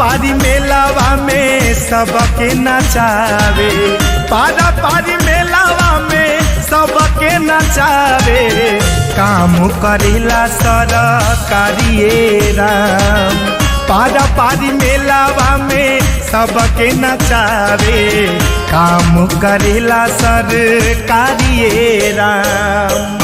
पारी मेलावा में सबके नचावे, पारा पारी मेलावा में सबके नचावे। काम करेला सरकारिए राम, पारा पारी मेलावा में सबके नचावे। काम करेला सरकारिए राम।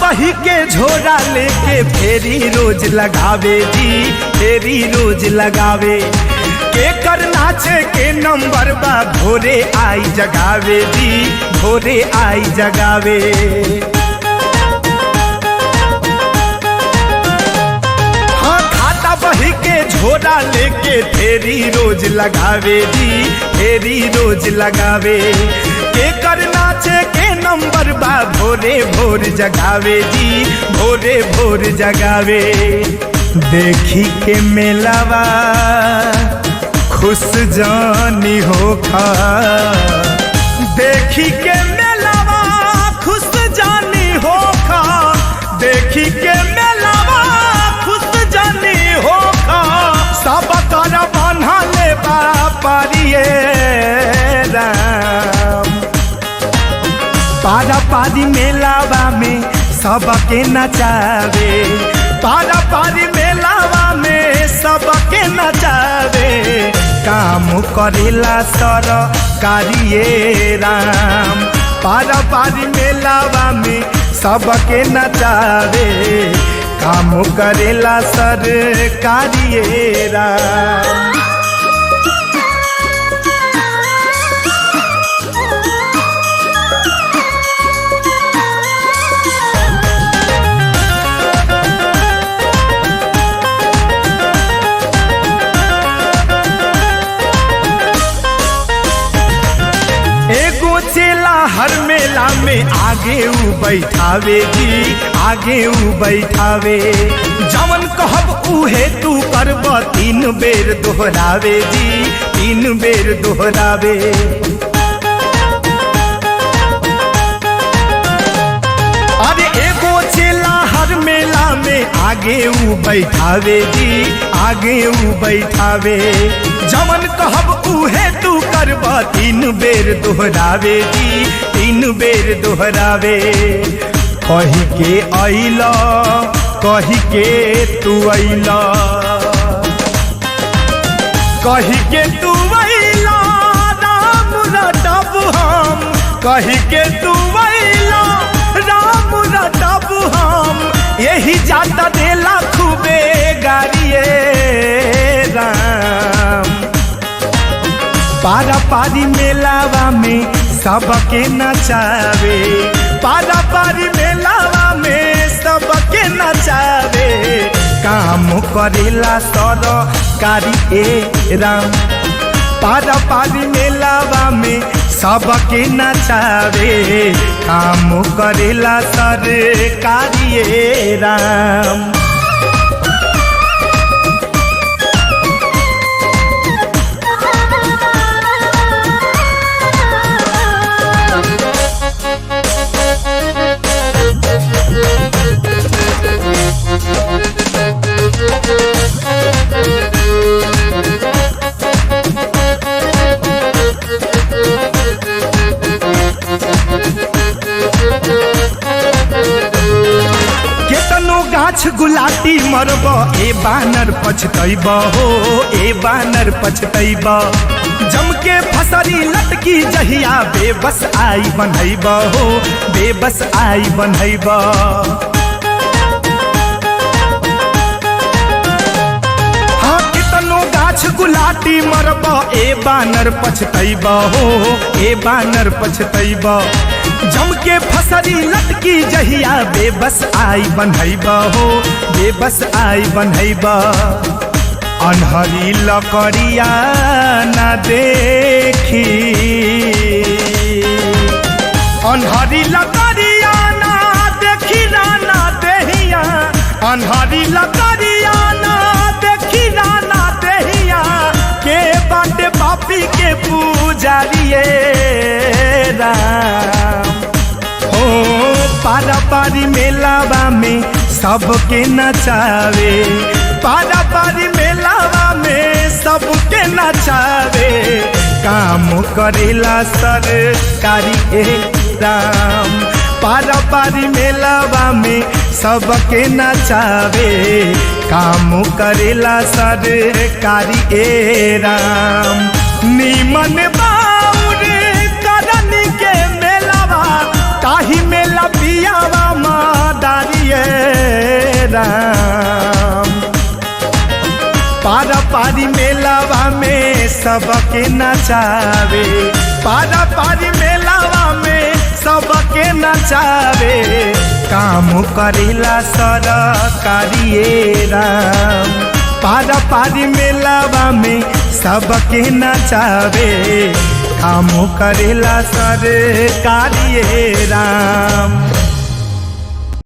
बही के झोरा लेके फेरी रोज लगावे जी, फेरी रोज लगावे। के कर नाचे के नंबर बा भोरे आई जगावे जी, भोरे आई जगावे। हाँ खाता बही के झोरा लेके फेरी रोज लगावे जी, फेरी रोज लगावे। के कर नाचे के नंबर बा भोरे भोर जगावे जी, भोरे भोर जगावे। देखी के मेलावा खुश जानी होखा, देखी के मेलावा खुश जानी होखा, देखी के मेलावा खुश जानी होखा। सब कर बन्हा ले पारिए राम, पारा पारी मेलावा में सबके नचावे, पारा पारी मेलावा में सबके नचावे। काम करेला सरकारिए राम, पारा पारी मेलावा में सबके नचावे। काम करेला सरकारिए राम। चेला हर मेला में आगे ऊ बैठावे जी, आगे ऊ बैठावे। जवन कहब उहे तू करब, 3 बेर दोहरावे जी, 3 बेर दोहरावे। अरे एगो चेला हर मेला में आगे ऊ बैठावे जी, आगे ऊ बैठावे। जवन कहब उहे तू करब, 3 बेर दोहरावे जी, 3 बेर दोहरावे। कही के अइला, कही के तू अइला, कही के तू अइला राम रटब हम, कही के तू अइला राम रटब हम। यही जाता देला खूबे गाड़िए राम, पारा पारी मेलावा में सबके नचावे, पारा पारी मेलावा में सबके नचावे। काम करेला सरकारिए राम, पारा पारी मेलावा में सबके नचावे। काम करेला सरकारिए राम। गाछ गुलाटी मरब, ए बानर पछतैब हो, ए बानर पछतैब। जम के फसरी लटकी जहिया बेबस आई बनैब हो, बेबस आई बनैब। हाँ कितनो गाछ गुलाटी मरब, ए बानर पछतैब हो, ए बानर पछतैब। जम के फसरी लटकी जहिया बेबस आई बनैब हो, बेबस आई बनैब। अनहरी लकड़िया ना देखी, अनहरी लकड़िया ना देखी राना देहिया, अनहरी लकड़िया ना देखी राना देहिया, के बाटे बापी के पुजारिये राम। ओ पारा पारी मेलावा में सबके नचावे, पारा पारी मेलावा में सबके नचावे, काम करेला सरकारी राम। पारा पारी मेलावा में सबके नचावे, काम करेला सरकारी राम। नीमन बाउर करन के मेलावा, ताही मेला पियावा मादारिये राम। पारा पारी मेलावा में सबके नचावे, पारा पारी मेलावा में सबके नचावे, काम करेला सरकारी राम। पारा पारी मेलावा में सबके नचावे, काम करेला सरकारी राम।